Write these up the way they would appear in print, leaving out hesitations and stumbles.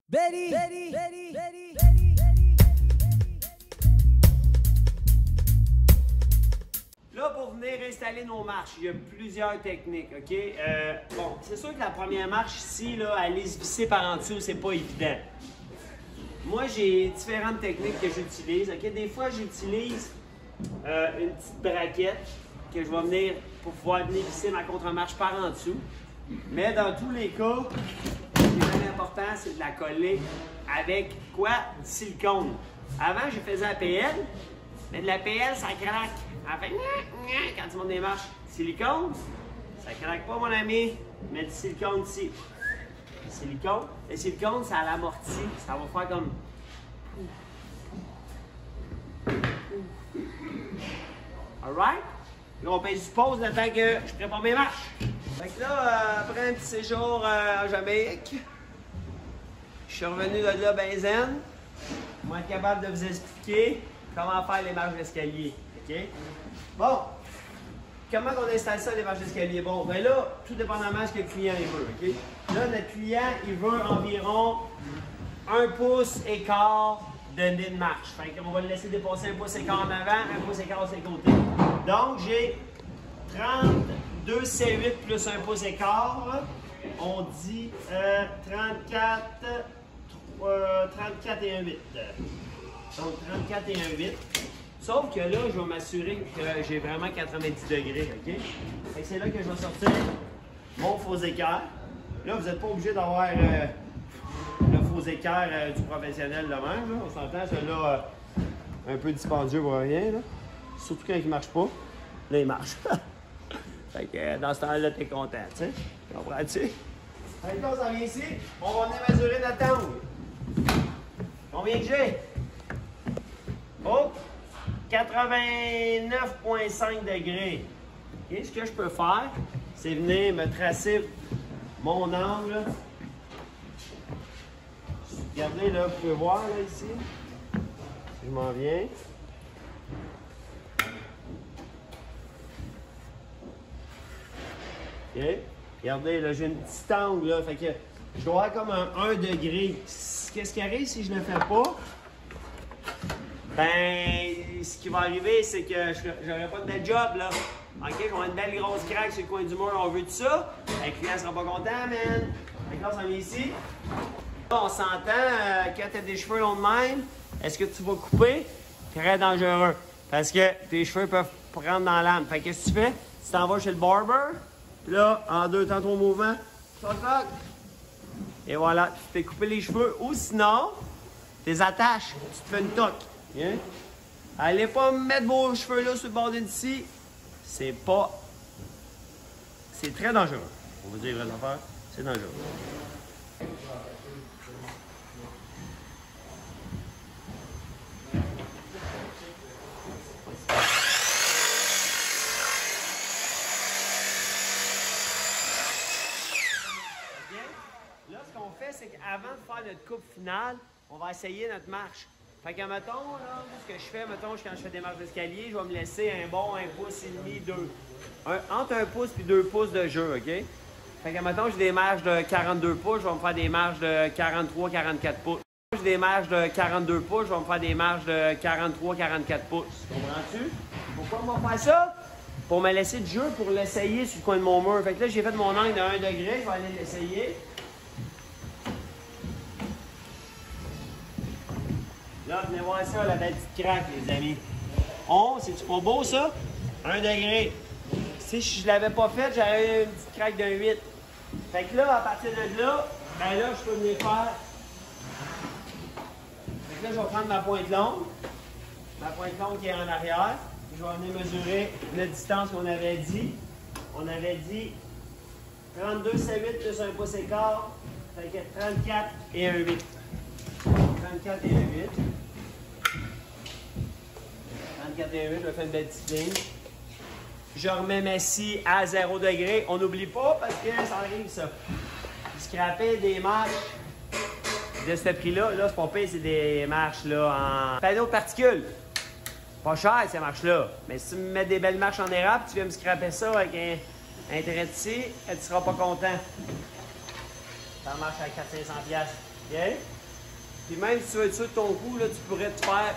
Betty. Là, pour venir installer nos marches, il y a plusieurs techniques, OK? Bon, c'est sûr que la première marche ici, là, aller se visser par en dessous, c'est pas évident. Moi, j'ai différentes techniques que j'utilise, OK? Des fois, j'utilise une petite braquette que je vais venir pour pouvoir venir visser ma contre-marche par en dessous. Mais dans tous les cas, ce qui est vraiment important, c'est de la coller avec quoi? Du silicone. Avant, je faisais la PL, mais de la PL, ça craque. En fait, quand tu montes des marches, silicone, ça craque pas, mon ami. Mets du silicone ici. Le silicone, ça l'amortit. Ça va faire comme. Alright? Là, on pèse du pause le temps que je prépare mes marches. Fait que là, après un petit séjour en Jamaïque, je suis revenu de là ben zen. Je vais être capable de vous expliquer comment faire les marches d'escalier. OK? Bon, comment on installe ça, les marches d'escalier? Bon, ben là, tout dépendamment de ce que le client il veut. OK? Là, notre client, il veut environ 1 pouce et quart de nez de marche. Fait qu'on va le laisser dépasser 1 pouce et quart en avant, 1 pouce et quart sur les côtés. Donc, j'ai 32 C8 plus 1 pouce et quart. On dit 34 et 1 8. Donc, 34 et 1 8. Sauf que là, je vais m'assurer que j'ai vraiment 90 degrés, OK? Fait que c'est là que je vais sortir mon faux équerre. Là, vous n'êtes pas obligé d'avoir le faux équerre du professionnel de même. Là. On s'entend, celui-là, un peu dispendieux pour rien. Là. Surtout quand il ne marche pas. Là, il marche. Fait que dans ce temps-là, tu es content, tu sais? Comprends-tu? Fait que là, on s'en vient ici. On va venir mesurer notre angle. Combien que j'ai? Oh! 89,5 degrés. Okay, ce que je peux faire, c'est venir me tracer mon angle. Regardez là, vous pouvez voir là ici. Si je m'en viens. OK. Regardez là, j'ai une petite angle là. Fait que je dois avoir comme un 1 degré. Qu'est-ce qui arrive si je ne le fais pas? Ben, ce qui va arriver, c'est que j'aurai pas de bel job, là. OK, je vais avoir une belle grosse craque sur le coin du mur, on veut tout ça. Le client sera pas content, man. Fait que là, on s'en vient ici. Là, on s'entend, quand tu as des cheveux longs de même, est-ce que tu vas couper? Très dangereux. Parce que tes cheveux peuvent prendre dans l'âme. Fait que qu'est-ce que tu fais? Tu t'en vas chez le barber. Puis là, en 2 temps, 3 mouvements, toc, toc. Et voilà, tu t'es coupé les cheveux. Ou sinon, tes attaches, tu te fais une toque. Bien. Allez pas mettre vos cheveux là sur le bord d'ici. C'est pas. C'est très dangereux. On vous dire les vraies affaires. C'est dangereux. Bien. Là, ce qu'on fait, c'est qu'avant de faire notre coupe finale, on va essayer notre marche. Fait que, mettons, là, ce que je fais, mettons, quand je fais des marches d'escalier, je vais me laisser un bon 1 pouce et demi, 2. Entre 1 pouce et 2 pouces de jeu, OK? Fait que, mettons, j'ai des marches de 42 pouces, je vais me faire des marches de 43, 44 pouces. J'ai des marches de 42 pouces, je vais me faire des marches de 43, 44 pouces. Comprends-tu? Pourquoi on va faire ça? Pour me laisser du jeu, pour l'essayer sur le coin de mon mur. Fait que là, j'ai fait mon angle de 1 degré, je vais aller l'essayer. Là, venez voir ça, la belle petite craque, les amis. C'est-tu pas beau, ça? 1 degré. Si je l'avais pas fait, j'aurais eu une petite craque d'un 8. Fait que là, à partir de là, ben là, je peux venir faire. Fait que là, je vais prendre ma pointe longue. Ma pointe longue qui est en arrière. Je vais venir mesurer la distance qu'on avait dit. On avait dit 32 C8 plus 1 pouce et quart. Fait que 34 et 1 8. 34 et 1 8. 34 et 1 8, je vais faire une belle petite ligne. Je remets ma scie à 0 degré. On n'oublie pas parce que ça arrive, ça. Scraper des marches de ce prix-là. Là, c'est pas pire, c'est des marches là, en panneau de particules. Pas cher, ces marches-là. Mais si tu me mets des belles marches en érable, tu viens me scraper ça avec un trait de scie, tu ne seras pas content. Ça marche à 400-500$. Bien? Puis même si tu veux être sûr de ton coup, là, tu pourrais te faire...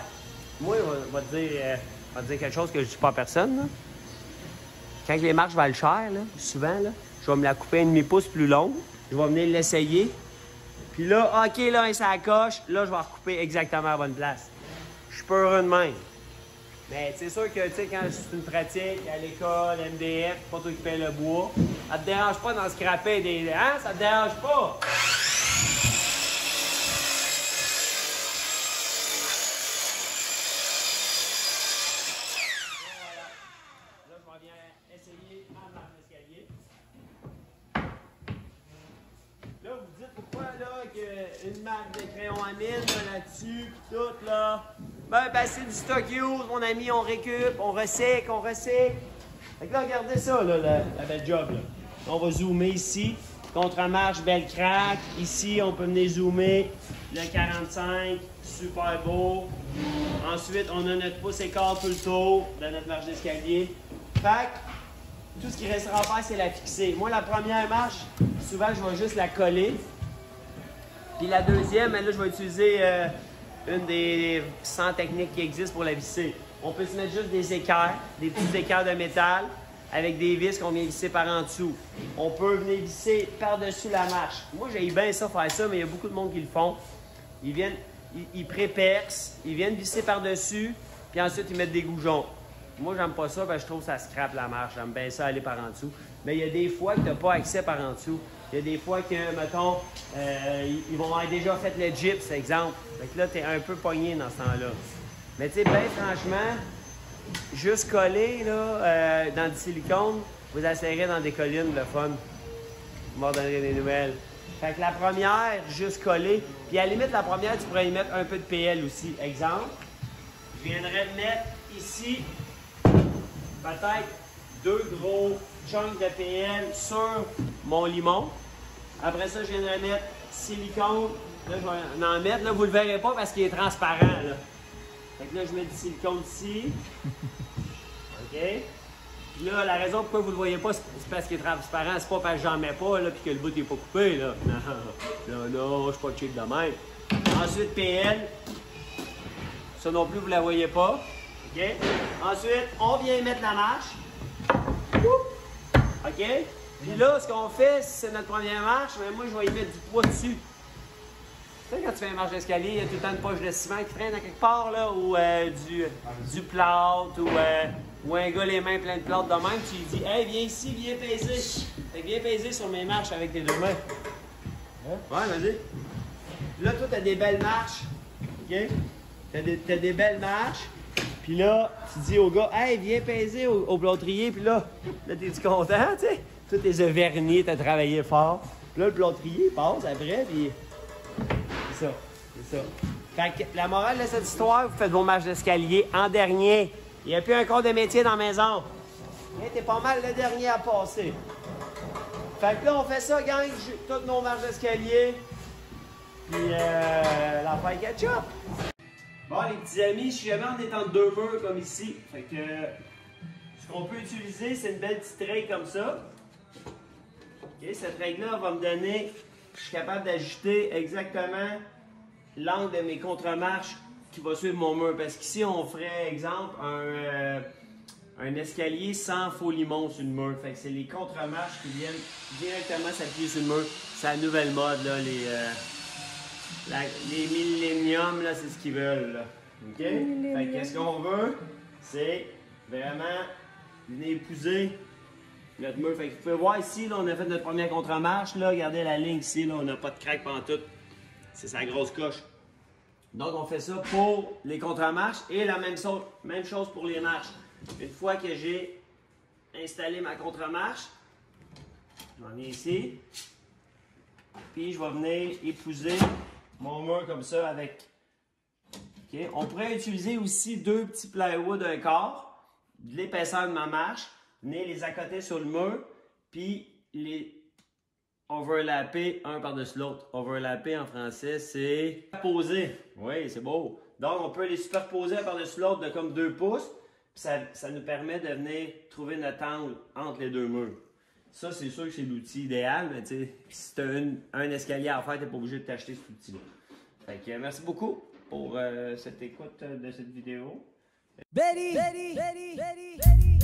Moi, je vais te dire quelque chose que je dis pas à personne. Là. Quand les marches valent cher, là, souvent, là, je vais me la couper un demi-pouce plus longue. Je vais venir l'essayer. Puis là, OK, là, ça coche. Là, je vais recouper exactement à la bonne place. Je suis pas heureux de même. Mais c'est sûr que, tu sais, quand c'est une pratique à l'école, MDF, pas toi qui paye le bois, ça te dérange pas d'en scraper des... Hein? Ça te dérange pas? Essayer en marche d'escalier. Là, vous dites pourquoi là qu'une marque de crayon à mine là-dessus, pis tout là. Ben c'est du stock use, mon ami, on récup, on recycle, on recycle. Fait que là, regardez ça, là, la belle job là. On va zoomer ici. Contre-marche, belle craque. Ici, on peut venir zoomer le 45, super beau. Ensuite, on a notre pouce écart tout le tour de notre marche d'escalier. Fait que, tout ce qui restera à faire, c'est la fixer. Moi, la première marche, souvent, je vais juste la coller. Puis la deuxième, là, je vais utiliser une des 100 techniques qui existent pour la visser. On peut se mettre juste des équerres, des petits équerres de métal avec des vis qu'on vient visser par en dessous. On peut venir visser par-dessus la marche. Moi, j'aime bien ça, faire ça, mais il y a beaucoup de monde qui le font. Ils viennent, ils pré-percent, ils viennent visser par-dessus, puis ensuite, ils mettent des goujons. Moi, j'aime pas ça parce que je trouve que ça scrape la marche. J'aime bien ça aller par en dessous. Mais il y a des fois que tu n'as pas accès par en dessous. Il y a des fois que, mettons, ils vont avoir déjà fait le gyps, exemple. Fait que là, tu es un peu pogné dans ce temps-là. Mais tu sais, bien franchement, juste coller là, dans du silicone, vous essayerez dans des collines, le fun. Vous m'en donnerez des nouvelles. Fait que la première, juste coller. Puis à la limite, la première, tu pourrais y mettre un peu de PL aussi. Exemple, je viendrais mettre ici peut-être 2 gros chunks de PL sur mon limon. Après ça, je viendrai mettre silicone. Là, je vais en mettre. Là, vous ne le verrez pas parce qu'il est transparent. Là. Fait que là, je mets du silicone ici. OK? Puis là, la raison pourquoi vous ne le voyez pas, c'est parce qu'il est transparent. C'est pas parce que j'en mets pas, là, puis que le bout n'est pas coupé, là. Non, je suis pas cheap de même. Ensuite, PL. Ça non plus, vous ne la voyez pas. OK? Ensuite, on vient mettre la marche. OK? Puis là, ce qu'on fait, c'est notre première marche, mais moi, je vais y mettre du poids dessus. Tu sais, quand tu fais une marche d'escalier, il y a tout le temps une poche de ciment qui traîne à quelque part, là, ou du plâtre, ou un gars les mains pleines de plâtre de même, tu lui dis « Hey, viens ici, viens peser. » Fait que viens peser sur mes marches avec tes deux mains. Ouais, vas-y. Là, toi, t'as des belles marches. OK? T'as des belles marches. Puis là, tu dis au gars, hey, viens peser au plâtrier. Puis là, t'es-tu content, tu sais? Toi, t'es vernis, t'as travaillé fort. Puis là, le plâtrier passe après, puis c'est ça. C'est ça. Fait que la morale de cette histoire, vous faites vos marches d'escalier en dernier. Il n'y a plus un corps de métier dans la maison. Hey, t'es pas mal le dernier à passer. Fait que là, on fait ça, gang, toutes nos marches d'escalier. Puis l'affaire ketchup. Bon, les petits amis, si jamais on est entre deux murs comme ici, fait que ce qu'on peut utiliser, c'est une belle petite règle comme ça. Okay, cette règle-là va me donner, je suis capable d'ajuster exactement l'angle de mes contre-marches qui va suivre mon mur. Parce qu'ici, on ferait, exemple, un escalier sans faux limon sur le mur. Fait que c'est les contre-marches qui viennent directement s'appuyer sur le mur. C'est la nouvelle mode, là, les milléniums, là, c'est ce qu'ils veulent, là. OK? Fait que qu'est-ce qu'on veut? C'est vraiment venir épouser notre mur. Fait que vous pouvez voir ici, là, on a fait notre première contre-marche, là. Regardez la ligne ici, là, on n'a pas de craque pantoute. C'est sa grosse coche. Donc, on fait ça pour les contre-marches et la même chose pour les marches. Une fois que j'ai installé ma contre-marche, j'en viens ici. Puis, je vais venir épouser mon mur comme ça avec... Okay. On pourrait utiliser aussi 2 petits plywood un quart, de l'épaisseur de ma marche, venir les accoter sur le mur, puis les overlapper un par-dessus l'autre. Overlapper en français, c'est poser. Oui, c'est beau. Donc, on peut les superposer un par-dessus l'autre de comme 2 pouces, puis ça nous permet de venir trouver notre angle entre les 2 murs. Ça, c'est sûr que c'est l'outil idéal, mais tu sais, si tu as un escalier à faire, tu n'es pas obligé de t'acheter cet outil-là. Fait que, merci beaucoup pour cette écoute de cette vidéo. Betty, Betty, Betty, Betty, Betty.